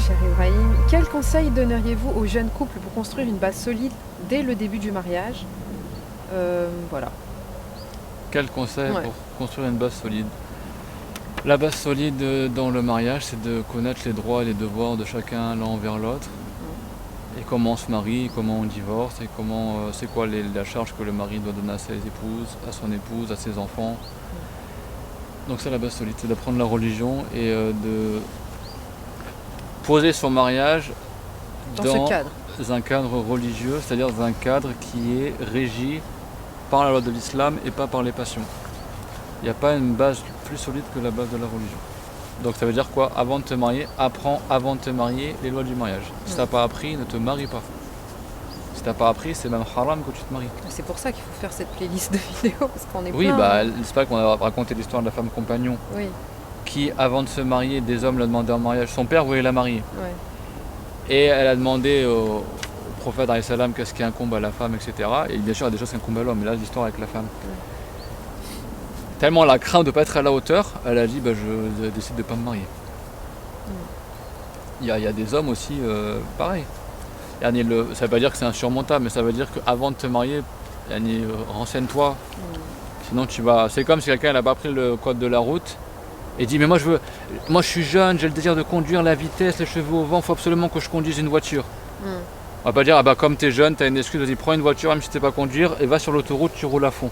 cher Ibrahim. Quel conseil donneriez-vous aux jeunes couples pour construire une base solide dès le début du mariage? Voilà. Quel conseil Ouais. pour construire une base solide? La base solide dans le mariage, c'est de connaître les droits et les devoirs de chacun l'un envers l'autre. Et comment on se marie, comment on divorce, et comment c'est quoi la charge que le mari doit donner à ses épouses, à son épouse, à ses enfants. Donc c'est la base solide, c'est d'apprendre la religion et de poser son mariage Dans ce cadre. un cadre religieux, c'est-à-dire dans un cadre qui est régi par la loi de l'islam et pas par les passions. Il n'y a pas une base plus solide que la base de la religion. Donc ça veut dire quoi? Avant de te marier, apprends avant de te marier les lois du mariage. Si t'as pas appris, ne te marie pas. Si t'as pas appris, c'est même haram que tu te maries. C'est pour ça qu'il faut faire cette playlist de vidéos, parce qu'on est Oui, plein. bah c'est pas qu'on a raconté l'histoire de la femme compagnon Oui, qui, avant de se marier, des hommes l'a demandé en mariage. Son père voulait la marier. ouais. Et elle a demandé au prophète alayhi salam qu'est-ce qui incombe à la femme, etc. Et bien sûr, il y a des choses qui incombent à l'homme, mais là, l'histoire avec la femme. Tellement la crainte de ne pas être à la hauteur, elle a dit bah, je décide de ne pas me marier. Il y a des hommes aussi pareil. Ça ne veut pas dire que c'est insurmontable, mais ça veut dire qu'avant de te marier, renseigne-toi. Sinon tu vas. C'est comme si quelqu'un n'a pas pris le code de la route et dit mais moi je suis jeune, j'ai le désir de conduire, la vitesse, les cheveux au vent, il faut absolument que je conduise une voiture. On va pas dire ah bah comme t'es jeune, t'as une excuse, vas-y prends une voiture même si tu sais pas conduire et va sur l'autoroute, tu roules à fond.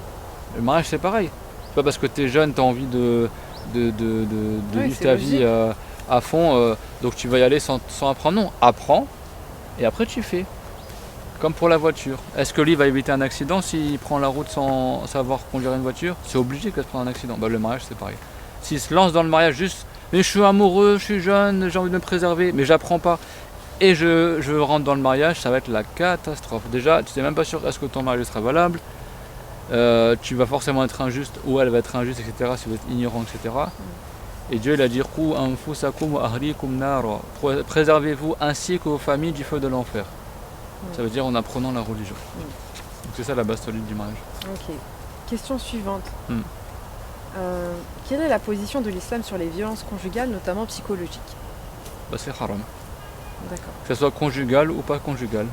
Le mariage c'est pareil. C'est pas parce que t'es jeune, t'as envie de vivre ta vie à fond, donc tu vas y aller sans apprendre. Non, apprends et après tu fais. Comme pour la voiture. Est-ce que lui va éviter un accident s'il prend la route sans savoir conduire une voiture? C'est obligé qu'il va se prendre un accident. Bah, le mariage c'est pareil. S'il se lance dans le mariage juste mais je suis amoureux, je suis jeune, j'ai envie de me préserver, mais j'apprends pas et je rentre dans le mariage, ça va être la catastrophe. Déjà, tu n'es même pas sûr est-ce que ton mariage sera valable. Tu vas forcément être injuste ou elle va être injuste, etc. si vous êtes ignorant, etc. Et Dieu il a dit Qu anfusakum wa ahlikum nara. Préservez-vous ainsi que vos familles du feu de l'enfer. Ça veut dire en apprenant la religion. Donc c'est ça la base solide du mariage. Ok. Question suivante. Quelle est la position de l'islam sur les violences conjugales, notamment psychologiques? Bah, c'est haram. D'accord. Que ce soit conjugal ou pas conjugal.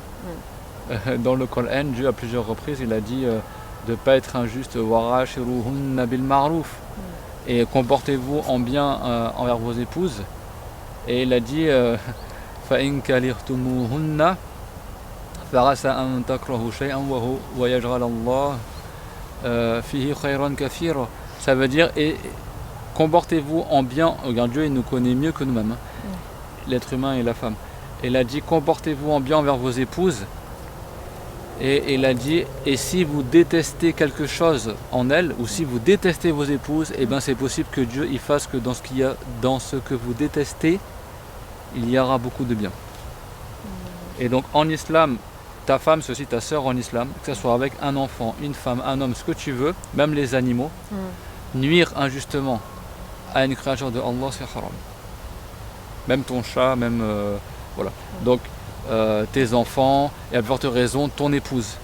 Dans le Coran, Dieu à plusieurs reprises il a dit de ne pas être injuste. Warashiruhunna bil ma'ruf. Et comportez-vous en bien envers vos épouses. Et il a dit Fa in kalirtumuhunna farasa an takrahu shay'an wa yaj'al Allah fihi khayran kathira. Ça veut dire et comportez-vous en bien. Regarde, Dieu il nous connaît mieux que nous-mêmes, l'être humain et la femme. Et il a dit comportez-vous en bien envers vos épouses. Et il a dit et si vous détestez quelque chose en elles, ou si vous détestez vos épouses, et ben c'est possible que Dieu il fasse que dans ce que vous détestez, il y aura beaucoup de bien. Et donc en islam, ta femme c'est aussi ta sœur en islam, que ce soit avec un enfant, une femme, un homme, ce que tu veux, même les animaux, nuire injustement à une créature de Allah c'est haram. Même ton chat, même voilà. Donc tes enfants et à forte raison ton épouse.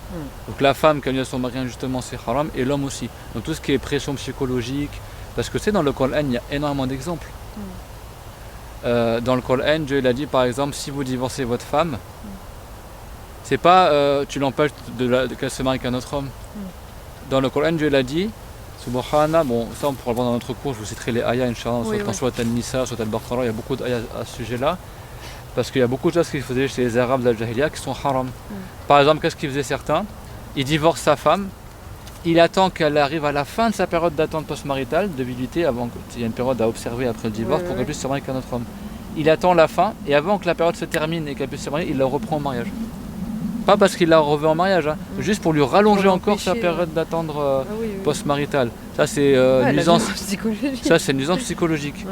Donc la femme qui a son mari injustement c'est haram et l'homme aussi. Donc tout ce qui est pression psychologique, parce que c'est dans le Coran il y a énormément d'exemples. Dans le Coran Dieu il a dit par exemple si vous divorcez votre femme, c'est pas tu l'empêches qu'elle se marie avec un autre homme. Dans le Coran Dieu il a dit Subhana, bon ça on pourra le voir dans notre cours, je vous citerai les ayats Inch'Allah, soit Al-Nisa, soit Al-Baqarah, il y a beaucoup d'ayats à ce sujet là. Parce qu'il y a beaucoup de choses qu'ils faisaient chez les Arabes de la Jahiliya qui sont haram. Par exemple, qu'est-ce qu'ils faisaient certains? Il divorce sa femme, il attend qu'elle arrive à la fin de sa période d'attente post-maritale, de viduité, avant qu'il y ait une période à observer après le divorce pour qu'elle puisse se marier avec un autre homme. Il attend la fin et avant que la période se termine et qu'elle puisse se marier, il la reprend en mariage. Pas parce qu'il la reveut en mariage, juste pour lui rallonger encore sa période d'attente post-maritale. Ça c'est nuisance psychologique. Ça c'est nuisance psychologique.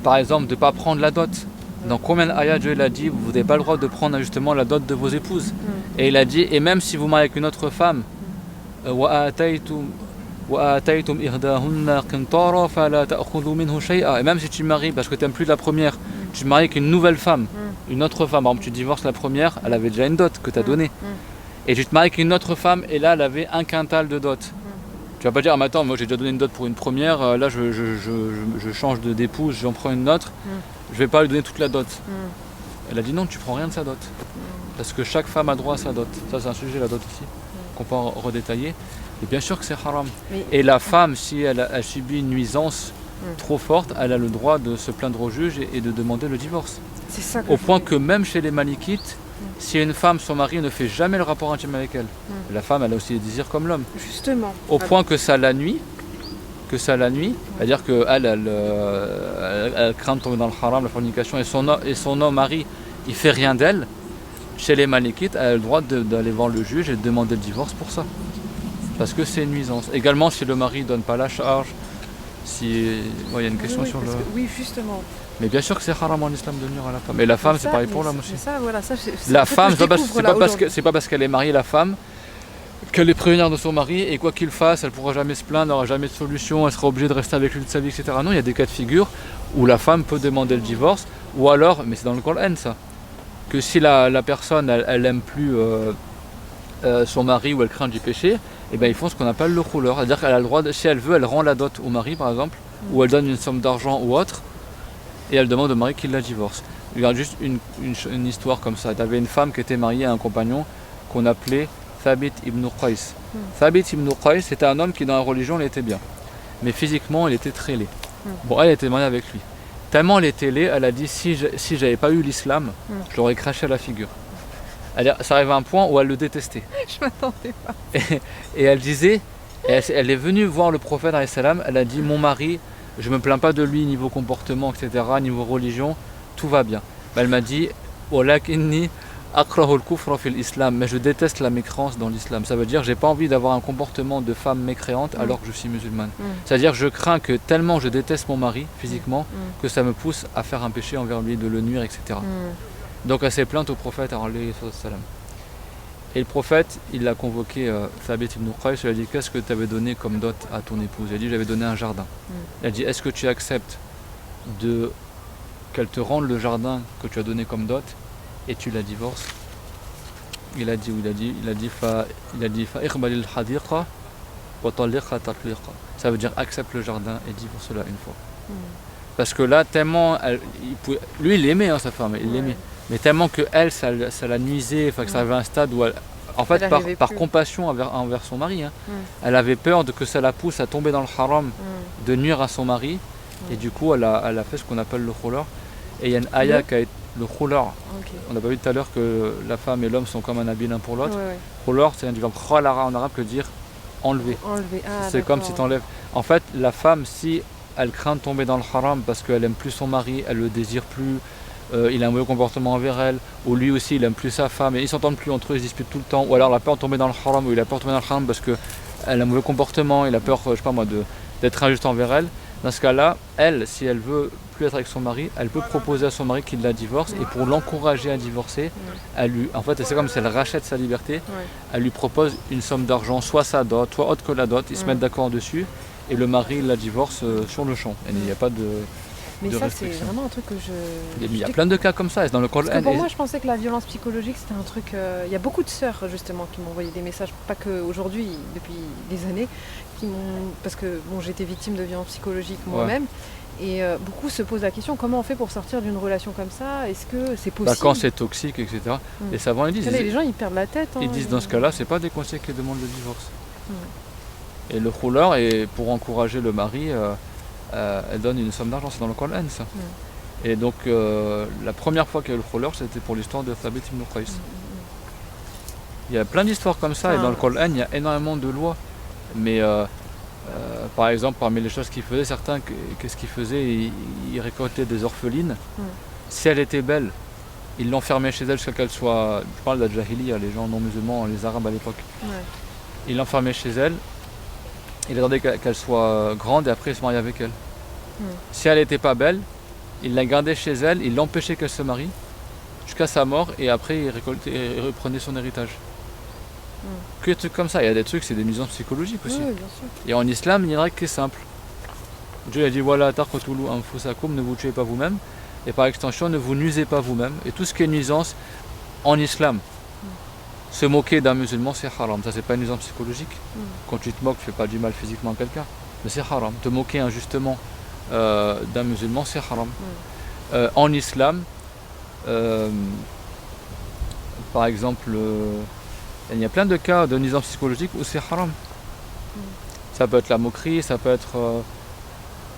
Par exemple, de ne pas prendre la dot. Dans combien d'ayats Dieu il a dit vous n'avez pas le droit de prendre justement la dot de vos épouses. Et il a dit et même si vous mariez avec une autre femme, et même si tu maries parce que tu n'aimes plus la première, tu maries avec une nouvelle femme, une autre femme, par exemple tu divorces la première, elle avait déjà une dot que tu as donnée. Et tu te maries avec une autre femme et là elle avait un quintal de dot. Tu vas pas dire, ah, mais attends, moi j'ai déjà donné une dot pour une première, là je change d'épouse, j'en prends une autre, je vais pas lui donner toute la dot. Elle a dit non, tu prends rien de sa dot. Parce que chaque femme a droit à sa dot. Ça c'est un sujet, la dot aussi, qu'on peut en redétailler. Et bien sûr que c'est haram. Et la femme, si elle subit une nuisance trop forte, elle a le droit de se plaindre au juge et de demander le divorce. C'est ça que Au point que même chez les malikites, si une femme, son mari ne fait jamais le rapport intime avec elle, la femme elle a aussi des désirs comme l'homme. Justement. Au point que ça la nuit, c'est-à-dire qu'elle elle craint de tomber dans le haram, la fornication, et son homme, mari, il fait rien d'elle. Chez les malikites, elle a le droit d'aller voir le juge et de demander le divorce pour ça. Parce que c'est une nuisance. Également, si le mari ne donne pas la charge, si... Bon, il y a une question sur le... Oui, justement. Mais bien sûr que c'est haram en islam de nuire à la femme. Et la femme, c'est pareil pour l'homme aussi. Ça, voilà, ça, la femme, c'est pas parce qu'elle est mariée, la femme, qu'elle est prévenue de son mari, et quoi qu'il fasse, elle ne pourra jamais se plaindre, n'aura jamais de solution, elle sera obligée de rester avec lui toute sa vie, etc. Non, il y a des cas de figure où la femme peut demander le divorce, ou alors, mais c'est dans le Coran ça, que si la personne, elle n'aime plus son mari ou elle craint du péché, et ben ils font ce qu'on appelle le rouleur. C'est-à-dire qu'elle a le droit, si elle veut, elle rend la dot au mari par exemple, ou elle donne une somme d'argent ou autre, et elle demande au mari qu'il la divorce. Il y a juste une histoire comme ça. Il y avait une femme qui était mariée à un compagnon qu'on appelait Thabit ibn Qais. Thabit ibn Qais, c'était un homme qui dans la religion il était bien, mais physiquement il était très laid. Bon, elle était mariée avec lui. Tellement elle était laid, elle a dit si j'avais pas eu l'islam, je l'aurais craché à la figure. Ça arrive à un point où elle le détestait. Je m'attendais pas. Et elle disait, elle est venue voir le prophète, elle a dit mon mari, je me plains pas de lui niveau comportement, etc., niveau religion, tout va bien. Elle m'a dit walakinni akrahul kufra fil islam, mais je déteste la mécréance dans l'islam. Ça veut dire j'ai pas envie d'avoir un comportement de femme mécréante alors que je suis musulmane. C'est-à-dire je crains que tellement je déteste mon mari physiquement que ça me pousse à faire un péché envers lui, de le nuire, etc. Donc elle s'est plainte au prophète alayhi salam. Et le prophète, il l'a convoqué, Thabit ibn Qais, il lui a dit qu'est-ce que tu avais donné comme dot à ton épouse? Il a dit j'avais donné un jardin. Il a dit est-ce que tu acceptes qu'elle te rende le jardin que tu as donné comme dot et tu la divorces? Il a dit fa iqbalil hadiqa wa talliqa tatliqa. Ça veut dire accepte le jardin et divorce-la une fois. Parce que là, tellement lui il aimait sa femme, il l'aimait. Mais tellement que elle, ça la nuisait, que ça arrivait à un stade où elle, en fait, par compassion envers son mari, elle avait peur que ça la pousse à tomber dans le haram, de nuire à son mari, et du coup elle a fait ce qu'on appelle le khulur. Et il y a une ayah qui a été le khulur. On n'a pas vu tout à l'heure que la femme et l'homme sont comme un habit l'un pour l'autre. Khulur, c'est du verbe khalara en arabe que dire enlever. C'est comme si tu enlèves. En fait, la femme, si elle craint de tomber dans le haram parce qu'elle aime plus son mari, elle le désire plus, il a un mauvais comportement envers elle, ou lui aussi il aime plus sa femme, et ils s'entendent plus entre eux, ils se disputent tout le temps, ou alors elle a peur de tomber dans le haram, ou il a peur de tomber dans le haram parce qu'elle a un mauvais comportement, il a peur, je sais pas moi, d'être injuste envers elle. Dans ce cas-là, elle, si elle veut plus être avec son mari, elle peut proposer à son mari qu'il la divorce, et pour l'encourager à divorcer, en fait c'est comme si elle rachète sa liberté, elle lui propose une somme d'argent, soit sa dot, soit autre que la dot, ils se mettent d'accord dessus, et le mari la divorce sur le champ. Il n'y a pas de... Mais ça, c'est vraiment un truc que Il y a plein de cas comme ça, c'est dans le Coran. Pour moi, je pensais que la violence psychologique, c'était un truc... Il y a beaucoup de sœurs, justement, qui m'ont envoyé des messages, pas qu'aujourd'hui, depuis des années, parce que bon, j'ai été victime de violence psychologique moi-même, et beaucoup se posent la question, comment on fait pour sortir d'une relation comme ça? Est-ce que c'est possible? Quand c'est toxique, etc. Les savants, ils disent... Les gens, ils perdent la tête. Ils disent, dans ce cas-là, c'est pas des conseils qui demandent le divorce. Et le khulur, et pour encourager le mari... elle donne une somme d'argent, c'est dans le Coran ça. Et donc la première fois qu'il y a eu le khulur, c'était pour l'histoire de Thabit ibn Qais. Il y a plein d'histoires comme ça, et dans le Coran il y a énormément de lois. Mais par exemple, parmi les choses qu'ils faisaient, certains, qu'est-ce qu'ils faisaient? Ils récoltaient des orphelines. Si elle était belle, ils l'enfermaient chez elle jusqu'à qu'elle soit... Je parle de la Jahiliya, les gens non musulmans, les arabes à l'époque. Ils l'enfermaient chez elle. Il attendait qu'elle soit grande et après il se mariait avec elle. Si elle n'était pas belle, il la gardait chez elle, il l'empêchait qu'elle se marie jusqu'à sa mort et après il reprenait son héritage. Que des trucs comme ça, il y a des trucs, c'est des nuisances psychologiques aussi. Oui, bien sûr. Et en islam, il y a une règle qui est simple. Dieu a dit voilà, taqtulu anfusakum, ne vous tuez pas vous-même, et par extension, ne vous nuisez pas vous-même. Et tout ce qui est nuisance en islam, Se moquer d'un musulman, c'est haram. Ça, c'est pas une nuisance psychologique. Quand tu te moques, tu fais pas du mal physiquement à quelqu'un. Mais c'est haram. Te moquer injustement d'un musulman, c'est haram. En islam, par exemple, il y a plein de cas de nuisance psychologique où c'est haram. Ça peut être la moquerie, ça peut être,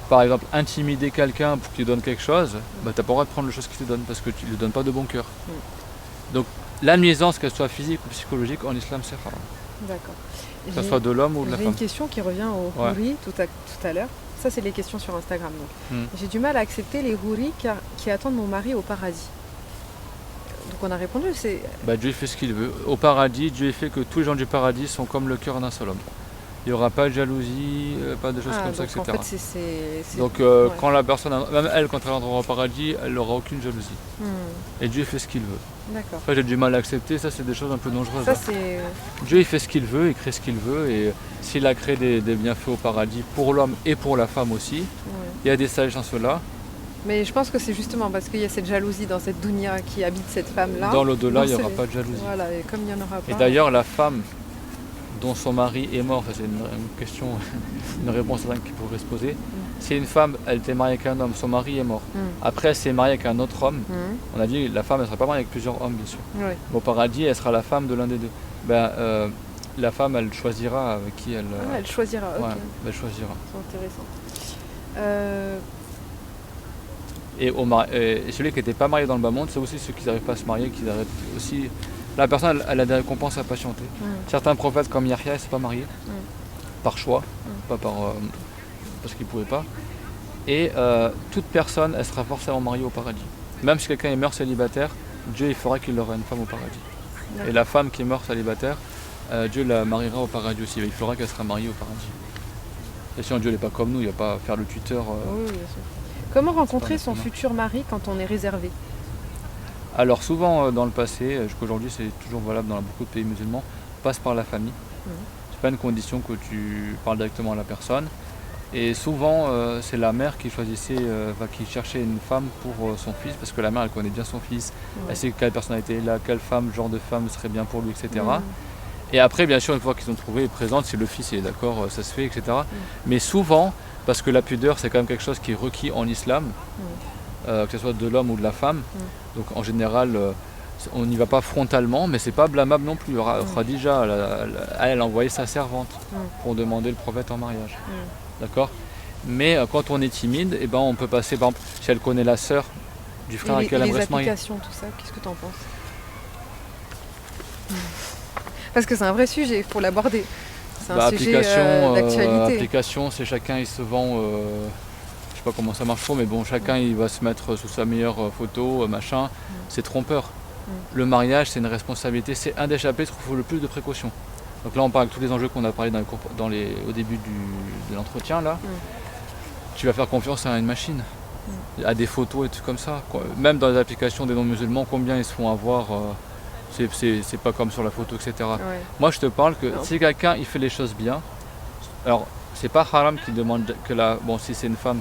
par exemple, intimider quelqu'un pour qu'il donne quelque chose. Bah, tu n'as pas le droit de prendre les choses qu'il te donne parce que tu ne lui donnes pas de bon cœur. Donc, la nuisance, qu'elle soit physique ou psychologique, en islam, c'est haram. D'accord. Que ce soit de l'homme ou de la femme. J'ai une question qui revient aux houris tout à l'heure. Ça, c'est les questions sur Instagram. Donc. J'ai du mal à accepter les houris qui attendent mon mari au paradis. Donc on a répondu, c'est... Bah, Dieu fait ce qu'il veut. Au paradis, Dieu fait que tous les gens du paradis sont comme le cœur d'un seul homme. Il n'y aura pas de jalousie, pas de choses comme ça, etc. En fait, donc quand la personne, même elle, quand elle entrera au paradis, elle n'aura aucune jalousie. Et Dieu fait ce qu'il veut. D'accord. Après, j'ai du mal à accepter, ça c'est des choses un peu dangereuses. Ça, c'est... Dieu il fait ce qu'il veut, il crée ce qu'il veut, et s'il a créé des bienfaits au paradis pour l'homme et pour la femme aussi, il y a des sages dans cela. Mais je pense que c'est justement parce qu'il y a cette jalousie dans cette dunya qui habite cette femme-là. Dans l'au-delà, il n'y aura pas de jalousie. Voilà, et comme il n'y en aura pas... Et d'ailleurs, la femme dont son mari est mort, ça c'est une question, une réponse qui pourrait se poser. Si une femme, elle était mariée avec un homme, son mari est mort. Après, elle s'est mariée avec un autre homme. On a dit la femme, elle ne sera pas mariée avec plusieurs hommes, bien sûr. Mais au paradis, elle sera la femme de l'un des deux. La femme, elle choisira avec qui elle... elle choisira, ok. Ouais, elle choisira. C'est intéressant. Et celui qui n'était pas marié dans le bas monde, c'est aussi ceux qui n'arrivent pas à se marier, qui arrêtent aussi... La personne, elle a des récompenses à patienter. Certains prophètes comme Yahya, il ne s'est pas marié, par choix, pas parce qu'il ne pouvait pas. Et toute personne, elle sera forcément mariée au paradis. Même si quelqu'un est mort célibataire, Dieu il fera qu'il aura une femme au paradis. Et la femme qui est morte célibataire, Dieu la mariera au paradis aussi. Il faudra qu'elle sera mariée au paradis. Et sinon Dieu n'est pas comme nous, il ne va pas faire le tuteur. Oui, bien sûr. Comment rencontrer son futur mari quand on est réservé? Alors souvent dans le passé, jusqu'aujourd'hui c'est toujours valable dans beaucoup de pays musulmans, passe par la famille. C'est pas une condition que tu parles directement à la personne. Et souvent c'est la mère qui choisissait, qui cherchait une femme pour son fils, parce que la mère elle connaît bien son fils, elle sait quelle personnalité il a, quelle femme, genre de femme serait bien pour lui, etc. Et après bien sûr une fois qu'ils ont trouvé, ils présentent, si le fils est d'accord, ça se fait, etc. Mais souvent, parce que la pudeur c'est quand même quelque chose qui est requis en islam, que ce soit de l'homme ou de la femme. Donc en général, on n'y va pas frontalement, mais c'est pas blâmable non plus. Khadija, elle a envoyé sa servante pour demander le prophète en mariage. D'accord. Mais quand on est timide, on peut passer, par exemple, si elle connaît la sœur du frère avec qui elle aimerait se marier. Les applications, tout ça, qu'est-ce que tu en penses? Parce que c'est un vrai sujet, il faut l'aborder. C'est un sujet d'actualité. Application, c'est chacun, il se vend... je sais pas comment ça marche trop, mais bon, chacun il va se mettre sous sa meilleure photo, machin, c'est trompeur. Le mariage, c'est une responsabilité, c'est un des chapitres où il faut le plus de précautions. Donc là, on parle de tous les enjeux qu'on a parlé au début de l'entretien, là. Tu vas faire confiance à une machine, à des photos et tout comme ça. Même dans les applications des non-musulmans, combien ils se font avoir, c'est pas comme sur la photo, etc. Moi, je te parle que si quelqu'un il fait les choses bien, alors c'est pas haram qui demande que si c'est une femme,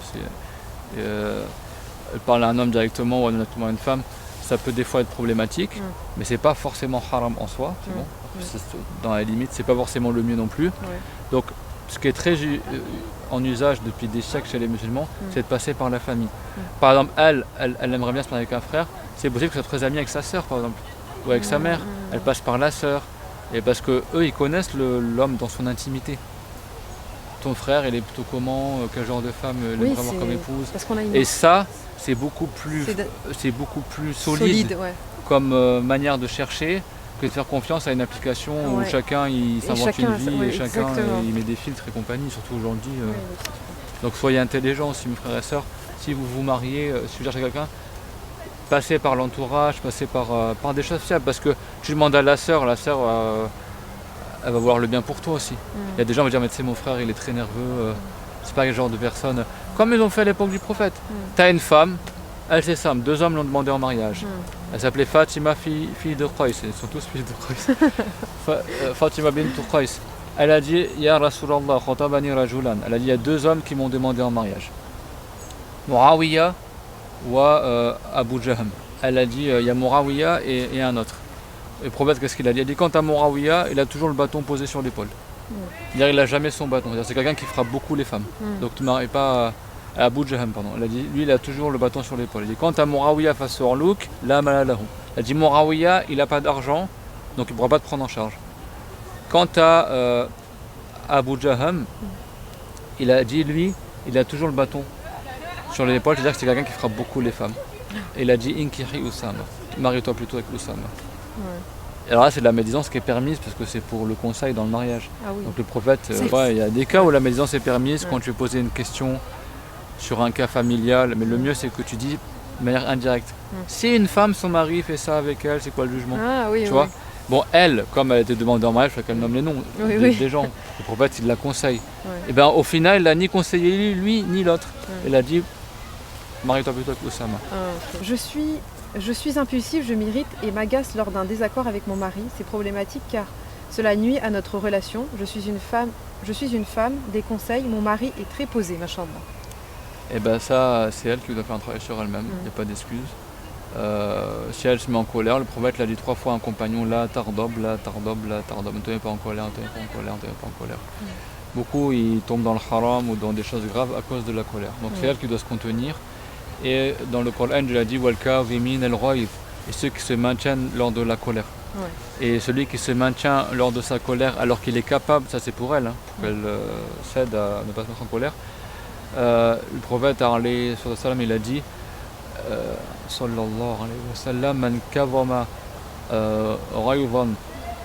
elle parle à un homme directement ou directement à une femme, ça peut des fois être problématique, mais c'est pas forcément haram en soi, c'est bon. Dans la limite, c'est pas forcément le mieux non plus. Donc ce qui est très en usage depuis des siècles chez les musulmans, c'est de passer par la famille. Par exemple, elle aimerait bien se marier avec un frère, c'est possible qu'elle soit très amie avec sa sœur par exemple, ou avec sa mère, elle passe par la sœur, et parce que eux ils connaissent l'homme dans son intimité. Ton frère, il est plutôt comment, quel genre de femme il aimerait avoir comme épouse. Et ça, c'est beaucoup plus solide comme manière de chercher que de faire confiance à une application où chacun il s'invente une vie et chacun il met des filtres et compagnie, surtout aujourd'hui. Donc soyez intelligents aussi mes frères et sœurs, si vous vous mariez, si vous cherchez quelqu'un, passez par l'entourage, passez par des choses fiables, parce que tu demandes à la sœur elle va vouloir le bien pour toi aussi. Il y a des gens qui vont dire mais tu sais mon frère il est très nerveux, c'est pas le genre de personne. Comme ils ont fait à l'époque du prophète. T'as une femme, elle c'est simple, 2 hommes l'ont demandé en mariage. Elle s'appelait Fatima, fille de Qais, ils sont tous filles de Qais. Fatima bint Qais. Elle a dit Ya Rasulallah, khatabani rajulan. Elle a dit il y a 2 hommes qui m'ont demandé en mariage. Muawiya ou Abu Jahm. Elle a dit il y a Muawiya et un autre. Et le prophète, qu'est-ce qu'il a dit? Il a dit, quant à Muawiyah, il a toujours le bâton posé sur l'épaule. C'est-à-dire, il n'a jamais son bâton. C'est quelqu'un qui frappe beaucoup les femmes. Donc tu ne maries pas à Abu Jahm, pardon. Il a dit, lui, il a toujours le bâton sur l'épaule. Il dit, quant à Muawiyah face au Orlouk, la malalahu. Il a dit, Muawiyah, il n'a pas d'argent, donc il ne pourra pas te prendre en charge. Quant à Abu Jahm, il a dit, lui, il a toujours le bâton sur l'épaule, c'est-à-dire que c'est quelqu'un qui frappe beaucoup les femmes. Et il a dit, Inkihi Usama, marie-toi plutôt avec Usama. Et alors là, c'est de la médisance qui est permise parce que c'est pour le conseil dans le mariage. Ah oui. Donc le prophète, il y a des cas où la médisance est permise quand tu veux poser une question sur un cas familial, mais le mieux c'est que tu dis de manière indirecte. Si une femme, son mari fait ça avec elle, c'est quoi le jugement? Ah oui, tu vois. Bon, elle, comme elle a été demandée en mariage, il faut qu'elle nomme les noms des gens. Le prophète, il la conseille. Et bien au final, il n'a ni conseillé lui ni l'autre. Il a dit, marie-toi plutôt avec Oussama. Je suis impulsive, je m'irrite et m'agace lors d'un désaccord avec mon mari. C'est problématique car cela nuit à notre relation. Je suis une femme, des conseils. Mon mari est très posé, machallah. Et ben ça, c'est elle qui doit faire un travail sur elle-même. Il n'y a pas d'excuse. Si elle se met en colère, le prophète l'a dit 3 fois à un compagnon, la tardob, la tardob, la tardob. Ne te mets pas en colère, ne te mets pas en colère, ne te mets pas en colère. Beaucoup ils tombent dans le haram ou dans des choses graves à cause de la colère. Donc c'est elle qui doit se contenir. Et dans le Coran, Dieu a dit Wal-kazimin al-ghayz, et ceux qui se maintiennent lors de la colère. Et celui qui se maintient lors de sa colère alors qu'il est capable, ça c'est pour elle, pour qu'elle cède à ne pas se mettre en colère. Le prophète il a dit sallallahu alayhi wa sallam man kazama ghayzan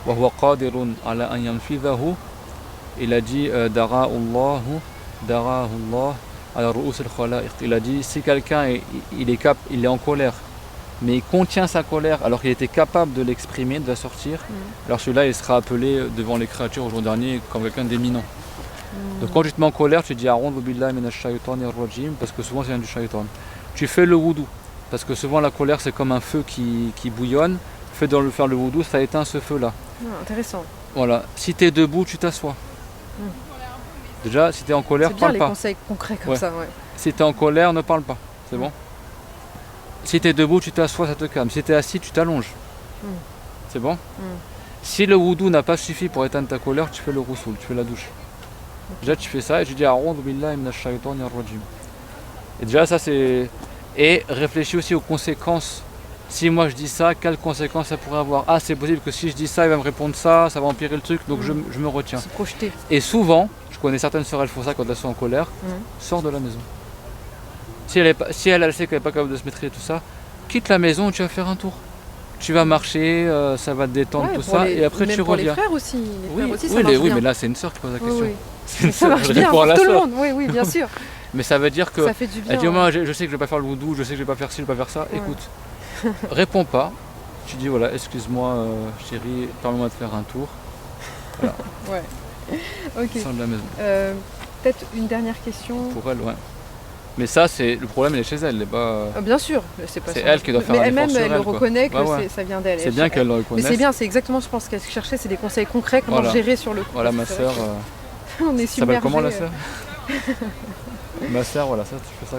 wa huwa qadirun ala an yanfidhahu, il a dit dara'ullah ala ru'us al-khalaiq. Il a dit si quelqu'un il est en colère mais il contient sa colère alors qu'il était capable de l'exprimer, de la sortir, alors celui-là il sera appelé devant les créatures au jour dernier comme quelqu'un d'éminent. Donc quand tu te mets en colère, tu dis A'udhu billahi minash shaytanir rajim, parce que souvent c'est du shaytan. Tu fais le wudu, parce que souvent la colère c'est comme un feu qui bouillonne. Fais de faire le wudu, ça éteint ce feu-là. Intéressant. Voilà. Si tu es debout, tu t'assois. Déjà, si tu es en colère, parle pas. C'est bien les conseils concrets comme ça. Si tu es en colère, ne parle pas. C'est bon. Si tu es debout, tu t'assois, ça te calme. Si tu es assis, tu t'allonges. C'est bon. Si le wudu n'a pas suffi pour éteindre ta colère, tu fais le roussoul, tu fais la douche. Déjà tu fais ça et tu dis A'udhu billahi minash shaytanir rajim. Et déjà ça c'est... Et réfléchis aussi aux conséquences. Si moi je dis ça, quelles conséquences ça pourrait avoir? Ah c'est possible que si je dis ça, il va me répondre ça, ça va empirer le truc, donc je me retiens. Se projeter. Et souvent, je connais certaines sœurs, elles font ça quand elles sont en colère, sors de la maison. Si elle sait qu'elle n'est pas capable de se maîtriser tout ça, quitte la maison, tu vas faire un tour. Tu vas marcher, ça va te détendre tout ça, et après tu reviens. Les frères aussi. Oui, mais là c'est une sœur qui pose la question. Ça marche bien pour tout le monde, oui, bien sûr. Mais ça veut dire que ça fait du bien. Elle dit moi je sais que je vais pas faire le wudu, je sais que je vais pas faire ci, je vais pas faire ça. Écoute, réponds pas. Tu dis voilà, excuse-moi chérie, permets-moi de faire un tour. Voilà. Ok. Sors de la maison. Peut-être une dernière question. Pour elle, Mais ça, c'est le problème, il est chez elle, elle est pas. Bien sûr, c'est elle qui doit faire un effort sur elle. Mais elle-même, elle reconnaît que ça vient d'elle. C'est bien qu'elle le reconnaisse. Mais c'est bien, c'est exactement, je pense qu'elle cherchait, c'est des conseils concrets, comment gérer sur le coup. Voilà, ma sœur. On est submergé. Ça s'appelle comment la sœur? Ma sœur, voilà, ça, tu fais ça.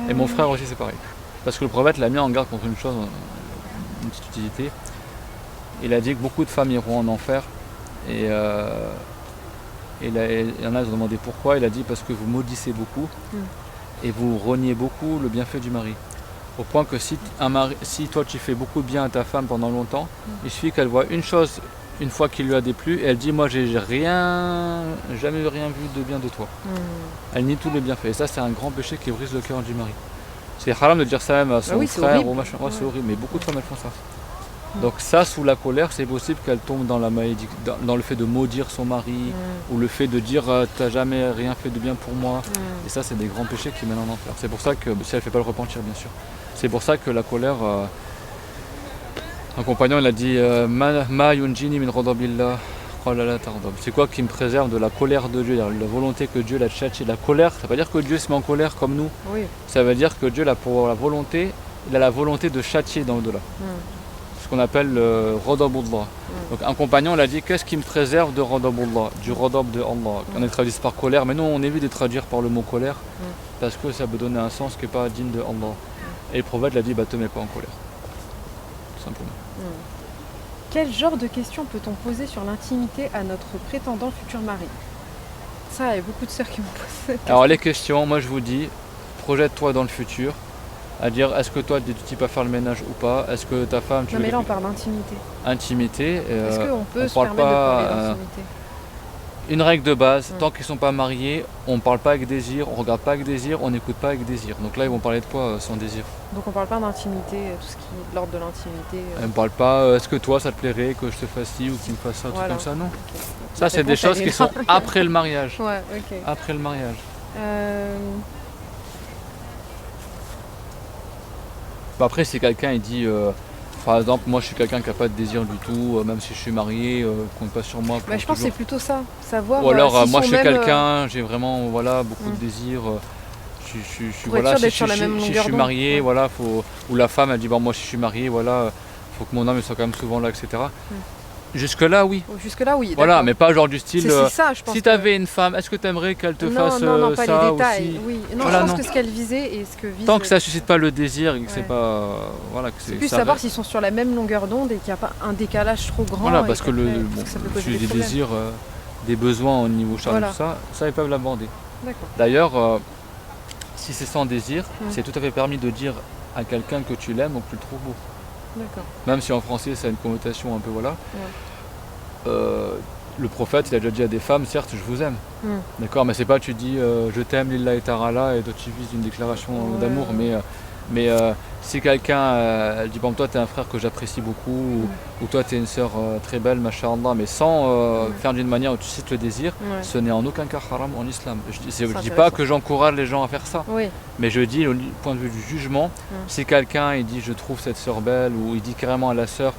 Et mon frère aussi, c'est pareil. Parce que le prophète l'a mis en garde contre une chose, une petite utilité. Il a dit que beaucoup de femmes iront en enfer. Et il y en a qui ont demandé pourquoi. Il a dit parce que vous maudissez beaucoup. Et vous reniez beaucoup le bienfait du mari. Au point que si toi tu fais beaucoup de bien à ta femme pendant longtemps, il suffit qu'elle voit une chose une fois qu'il lui a déplu et elle dit moi j'ai jamais rien vu de bien de toi. Elle nie tous les bienfaits. Et ça c'est un grand péché qui brise le cœur du mari. C'est haram de dire ça même à son frère ou machin. C'est horrible, mais beaucoup de femmes elles font ça. Donc ça, sous la colère, c'est possible qu'elle tombe dans dans le fait de maudire son mari, ou le fait de dire t'as jamais rien fait de bien pour moi. Et ça, c'est des grands péchés qui mènent en enfer. C'est pour ça que, si elle ne fait pas le repentir, bien sûr. C'est pour ça que la colère, un compagnon, il a dit Ma yunjini min ghadabillah. C'est quoi qui me préserve de la colère de Dieu, la volonté que Dieu l'a tchatché. La colère, ça ne veut pas dire que Dieu se met en colère comme nous. Ça veut dire que Dieu, pour la volonté, il a la volonté de châtier dans l'au-delà. Ce qu'on appelle le Radabullah. Donc un compagnon l'a dit qu'est-ce qui me préserve de Radabullah, du Radab de Allah. On est traduit par colère, mais nous on évite de traduire par le mot colère parce que ça peut donner un sens qui n'est pas digne de Allah. Et le prophète l'a dit te mets pas en colère. Tout simplement. Quel genre de questions peut-on poser sur l'intimité à notre prétendant futur mari? Ça, il y a beaucoup de sœurs qui m'ont posé cette question. Alors les questions, moi je vous dis, projette-toi dans le futur, à dire est-ce que toi tu es du type à faire le ménage ou pas, est-ce que ta femme tu Non veux mais là on parle d'intimité. intimité, Est-ce qu'on peut se parle permettre de pas, parler d'intimité? une règle de base, tant qu'ils sont pas mariés, on parle pas avec désir, on regarde pas avec désir, on n'écoute pas avec désir. Donc là ils vont parler de quoi sans désir? Donc on parle pas d'intimité, tout ce qui est de l'ordre de l'intimité. Ils me parlent pas est-ce que toi ça te plairait que je te fasse ci ou qu'il me fasse ça, tout Voilà. comme ça, non. Ok. Ça La c'est des réponse, choses elle qui est sont là. après le mariage. Ouais, ok. Après le mariage. Bah après si quelqu'un il dit par exemple moi je suis quelqu'un qui n'a pas de désir du tout, même si je suis marié, compte pas sur moi. Bah, je pense que c'est plutôt ça, savoir. Ou alors s'ils moi sont je suis même, quelqu'un, j'ai vraiment voilà, beaucoup de désir. Je suis Pour être sûr d'être sur la même si je longueur suis d'onde, marié, ouais. voilà, ou la femme elle dit bon moi si je suis marié, voilà, faut que mon homme il soit quand même souvent là, etc. Jusque là oui. Jusque-là, oui. Voilà, d'accord. mais pas genre du style C'est ça, je pense. si tu avais une femme, est-ce que tu aimerais qu'elle te fasse non, pas ça les détails. aussi. Oui. Non, Voilà, je pense non. que ce qu'elle visait et ce que vise. Tant que ça suscite pas le désir et que c'est Ouais. pas voilà que C'est plus ça savoir reste- s'ils sont sur la même longueur d'onde et qu'il n'y a pas un décalage trop grand. Voilà, et parce que qu'après, bon, ça peut le poser sujet des des problèmes. désirs, des besoins au niveau charnel, Voilà. tout ça ils peuvent l'aborder. D'accord. D'ailleurs, si c'est sans désir, Mm. c'est tout à fait permis de dire à quelqu'un que tu l'aimes ou que tu le trouves beau. D'accord. Même si en français ça a une connotation un peu voilà. Le prophète il a déjà dit à des femmes, certes je vous aime. Mm. D'accord, mais c'est pas tu dis je t'aime lillah et tarala et toi tu vises une déclaration Ouais. d'amour, mais si quelqu'un elle dit bon toi t'es un frère que j'apprécie beaucoup ou toi t'es une sœur très belle, masha'Allah, mais sans faire d'une manière où tu cites le désir, Ouais. ce n'est en aucun cas haram en islam. Je dis intéressant. pas que j'encourage les gens à faire ça, Oui. mais je dis au point de vue du jugement, si quelqu'un il dit je trouve cette sœur belle ou il dit carrément à la sœur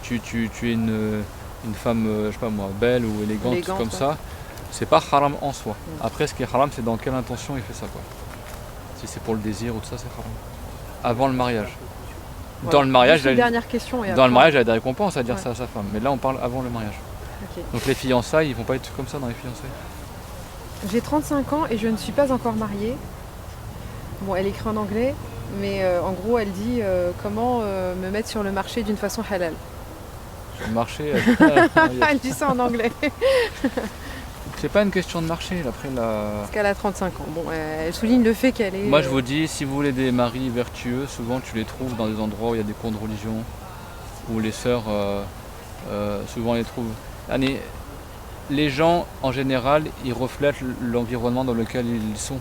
tu es une femme, je sais pas moi, belle ou élégante comme ouais. ça, c'est pas haram en soi. Après ce qui est haram c'est dans quelle intention il fait ça quoi. Si c'est pour le désir ou tout ça c'est haram. Avant le mariage. Voilà. Dans le mariage, Juste une dernière question. Et dans après, le mariage il y a des récompenses à dire Ouais. ça à sa femme, mais là on parle avant le mariage. Ok. Donc les fiançailles ils vont pas être comme ça dans les fiançailles. J'ai 35 ans et je ne suis pas encore mariée. Bon, elle écrit en anglais, mais en gros, elle dit comment me mettre sur le marché d'une façon halal. Sur le marché, Elle dit ça en anglais. c'est pas une question de marché après Parce qu'elle a 35 ans. Bon, elle souligne le fait qu'elle est. Moi je vous dis, si vous voulez des maris vertueux, souvent tu les trouves dans des endroits où il y a des cours de religion, où les sœurs, souvent les trouvent. Allez, les gens en général, ils reflètent l'environnement dans lequel ils sont,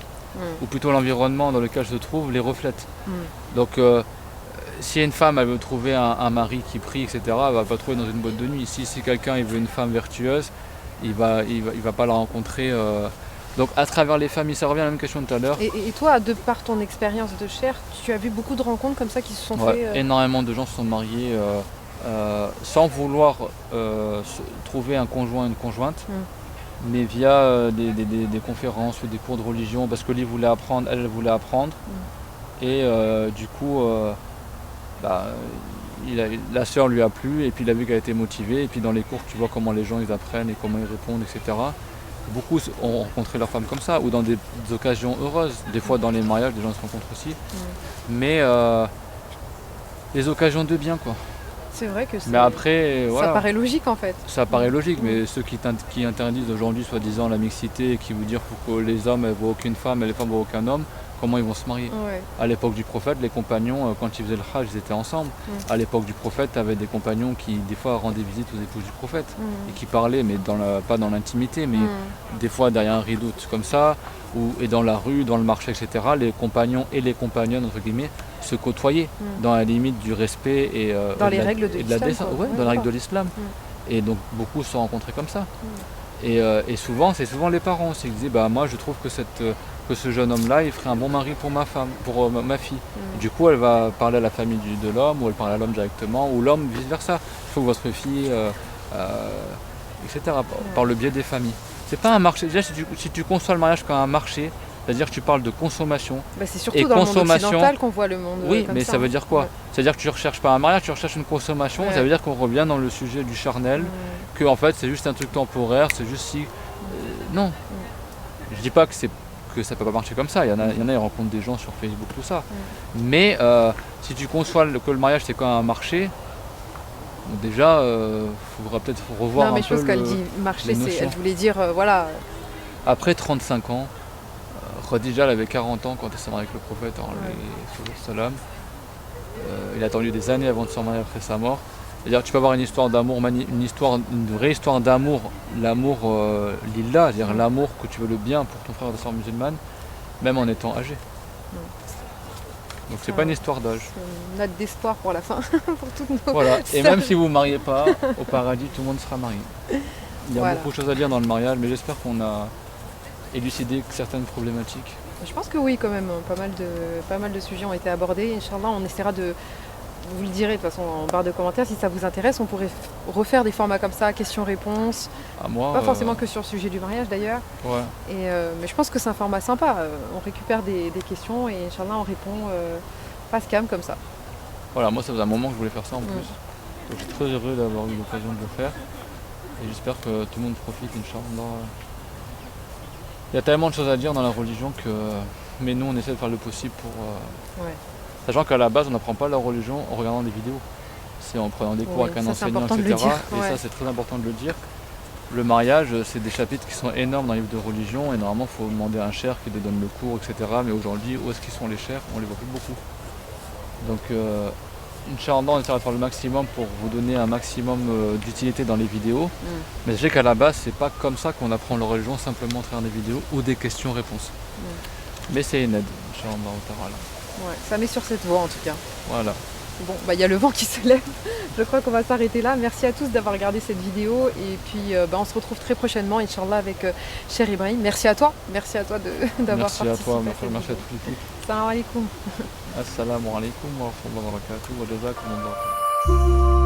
ou plutôt l'environnement dans lequel se trouvent les reflète. Donc si une femme elle veut trouver un mari qui prie, etc., elle va pas trouver dans une boîte de nuit. Si quelqu'un il veut une femme vertueuse, il va pas la rencontrer. Donc à travers les familles, ça revient à la même question de tout à l'heure. Et toi, de par ton expérience de chair, tu as vu beaucoup de rencontres comme ça qui se sont fait. Énormément de gens se sont mariés sans vouloir trouver un conjoint, une conjointe, mais via des conférences ou des cours de religion, parce que lui voulait apprendre, elle voulait apprendre, et du coup, la sœur lui a plu, et puis il a vu qu'elle était motivée, et puis dans les cours tu vois comment les gens ils apprennent et comment ils répondent, etc. Beaucoup ont rencontré leur femme comme ça, ou dans des occasions heureuses. Des fois dans les mariages, des gens se rencontrent aussi. Mais les occasions de bien quoi. C'est vrai que Mais après, voilà. Ça paraît logique en fait. Ça paraît logique, mais ceux qui interdisent aujourd'hui soi-disant la mixité et qui vous disent que les hommes ne voient aucune femme et les femmes ne voient aucun homme, comment ils vont se marier? Ouais. À l'époque du prophète, les compagnons, quand ils faisaient le hajj, ils étaient ensemble. À l'époque du prophète, tu avais des compagnons qui des fois rendaient visite aux épouses du prophète et qui parlaient, mais pas dans l'intimité, mais des fois derrière un rideau comme ça, et dans la rue, dans le marché, etc. Les compagnons et les compagnonnes, entre guillemets, se côtoyaient dans la limite du respect et dans les règles de la l'islam. dans la règle de l'islam. Et donc beaucoup se sont rencontrés comme ça. Et souvent, c'est souvent les parents aussi qui disaient moi je trouve que ce jeune homme-là, il ferait un bon mari pour ma femme, pour ma fille. Du coup, elle va parler à la famille de l'homme, ou elle parle à l'homme directement, ou l'homme vice-versa. Il faut que votre fille, etc., par le biais des familles. C'est pas un marché. Déjà, si tu conçois le mariage comme un marché, c'est-à-dire que tu parles de consommation. C'est surtout dans le monde occidental qu'on voit le monde. Oui, comme mais ça veut dire quoi? C'est-à-dire que tu ne recherches pas un mariage, tu recherches une consommation. Ça veut dire qu'on revient dans le sujet du charnel, que en fait c'est juste un truc temporaire, c'est juste si. Non. Je dis pas que ça peut pas marcher comme ça. Il y en a, ils rencontrent des gens sur Facebook, tout ça. Mais si tu conçois que le mariage c'est comme un marché, Donc déjà, il faudra peut-être revoir Non, mais un je peu pense qu'elle dit marcher, les notions. elle voulait dire, voilà. Après 35 ans, Khadija elle avait 40 ans quand elle s'est mariée avec le prophète, salam. Il a attendu des années avant de se marier après sa mort. C'est-à-dire tu peux avoir une histoire d'amour, une vraie histoire d'amour, l'amour lillah, c'est-à-dire l'amour que tu veux le bien pour ton frère de sœur musulmane, même en étant âgé. Donc c'est pas une histoire d'âge. C'est une note d'espoir pour la fin, pour toutes nos Voilà. Et sœurs. même si vous ne vous mariez pas, au paradis, tout le monde sera marié. Il y a Voilà. beaucoup de choses à dire dans le mariage, mais j'espère qu'on a élucidé certaines problématiques. Je pense que oui, quand même, pas mal de sujets ont été abordés. Inch'Allah, on essaiera de, vous le direz de toute façon en barre de commentaires, si ça vous intéresse, on pourrait refaire des formats comme ça, questions-réponses. À moi, Pas forcément que sur le sujet du mariage d'ailleurs. Ouais. Mais je pense que c'est un format sympa. On récupère des questions et Inch'Allah, on répond face cam comme ça. Voilà, moi ça faisait un moment que je voulais faire ça en plus. Donc je suis très heureux d'avoir eu l'occasion de le faire. Et j'espère que tout le monde profite, Inch'Allah. Il y a tellement de choses à dire dans la religion que. Mais nous on essaie de faire le possible pour. Sachant qu'à la base on n'apprend pas la religion en regardant des vidéos. C'est en prenant des cours avec un enseignant, etc. Et ça c'est très important de le dire. Le mariage, c'est des chapitres qui sont énormes dans les livres de religion et normalement il faut demander à un cher qui te donne le cours, etc. Mais aujourd'hui, où est-ce qu'ils sont les chers? On les voit plus beaucoup. Donc, Inch'Allah, on essaiera de faire le maximum pour vous donner un maximum d'utilité dans les vidéos. Mais je sais qu'à la base, c'est pas comme ça qu'on apprend la religion, simplement à travers des vidéos ou des questions-réponses. Mais c'est une aide, Inch'Allah. Ouais, ça met sur cette voie en tout cas. Voilà. Bon, il y a le vent qui se lève. Je crois qu'on va s'arrêter là. Merci à tous d'avoir regardé cette vidéo. Et puis, on se retrouve très prochainement, Inch'Allah, avec Cher Ibrahim. Merci à toi. Merci à toi d'avoir participé. Merci à toi, merci à toute l'équipe. Salam alaikum. Assalamu alaikum wa rahmatullahi wa barakatuh wa jazakumullah.